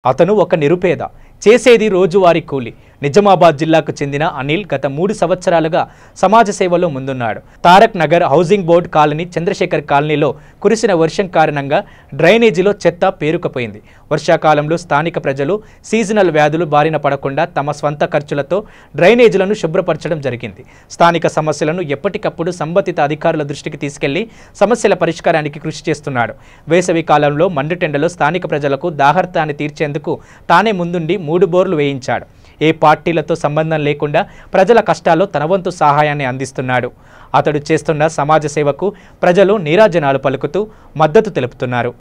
అతను ఒక నిరుపేద, చేసేది రోజువారీ కూలి. నిజామాబాద్ జిల్లాకు చెందిన అనిల్ గత 3 సంవత్సరాలుగా సమాజ సేవలో ముందున్నాడు. Tarak Nagar housing board colony, Chandrashekar కాలనీలో కురిసిన వర్షం కారణంగా డ్రైనేజీలో చెత్త పేరుకుపోయింది. వర్షాకాలంలో స్థానిక ప్రజలు సీజనల్ వ్యాధులు బారిన పడకుండా తమ స్వంత ఖర్చులతో డ్రైనేజీలను శుభ్రపరచడం జరిగింది. స్థానిక సమస్యలను ఎప్పటికప్పుడు సంబంధిత అధికారుల దృష్టికి తీసుకెళ్లి సమస్యల పరిష్కారానికి కృషి చేస్తున్నాడు. వేసవి కాలంలో మండుటెండలో స్థానిక ప్రజలకు దాహార్తాన్ని తీర్చేందుకు తానే ముందుండి 3 బోర్లు వేయించాడు. ఏ పార్టీలతో సంబంధం లేకుండా ప్రజల కష్టాల్లో తన వంతు సహాయాన్ని అందిస్తున్నాడు. అతడు చేస్తున్న సమాజ సేవకు ప్రజలు నీరాజనాలు పలుకుతూ మద్దతు తెలుపుతున్నారు.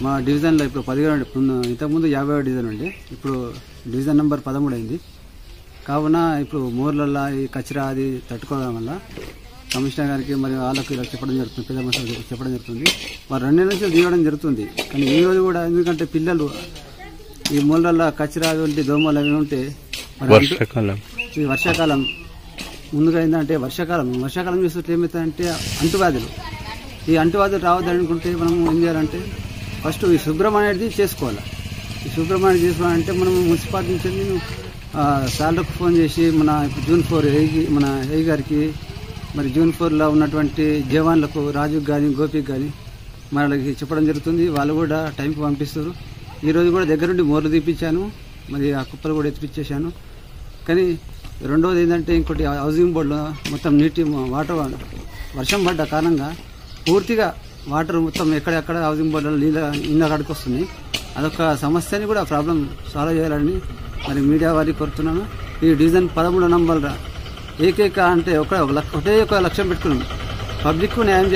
మా డివిజన్లో ఇప్పుడు 17 ఇంతకుముందు 50వ డివిజన్ ఉండే, ఇప్పుడు డివిజన్ నెంబర్ 13 అయింది. కావున ఇప్పుడు మోర్లల్లో ఈ కచరా అది తట్టుకోవడం వల్ల కమిషనర్ గారికి మరియు వాళ్ళకి ఇలా చెప్పడం జరుగుతుంది, పెద్ద మనుషులకు చెప్పడం జరుగుతుంది. వారు 2 నుంచి దిగడం జరుగుతుంది. కానీ ఈ రోజు కూడా ఎందుకంటే పిల్లలు ఈ మూలల్లో కచరా వంటి దోమలు అవి ఉంటే ఈ వర్షాకాలం ముందుగా ఏంటంటే వర్షాకాలం చూస్తే ఏమవుతుందంటే అంటువ్యాధులు. ఈ అంటువ్యాధులు రావద్దనుకుంటే మనం ఏం చేయాలంటే ఫస్ట్ ఈ శుభ్రం అనేది చేసుకోవాలి. ఈ శుభ్రం అనేది చేసుకోవాలంటే మనం మున్సిపాలిటీ నుంచి నేను సార్లకు ఫోన్ చేసి మన జూన్ 4 మన ఏ గారికి మరి జూన్ 4లో ఉన్నటువంటి జవాన్లకు రాజుకి కానీ గోపికి కానీ మనకి చెప్పడం జరుగుతుంది. వాళ్ళు కూడా టైంకి పంపిస్తారు. ఈరోజు కూడా దగ్గరుండి మోర్లు తీపించాను, మరి ఆ కుప్పలు కూడా ఎత్తిపించేశాను. కానీ రెండవది ఏంటంటే ఇంకోటి హౌసింగ్ బోర్డులో మొత్తం నీటి వాటర్ వర్షం పడ్డ కారణంగా పూర్తిగా వాటర్ మొత్తం ఎక్కడెక్కడ హౌసింగ్ బోర్డులో నీళ్ళ కాడికి వస్తున్నాయి. అదొక సమస్యని కూడా ప్రాబ్లం సాల్వ్ చేయాలని మరి మీడియా వారికి కోరుతున్నాను. ఈ డివిజన్ 13 నంబర్ ఏకైక అంటే ఒకటే ఒక లక్ష్యం పెట్టుకున్నాం, పబ్లిక్ న్యాయం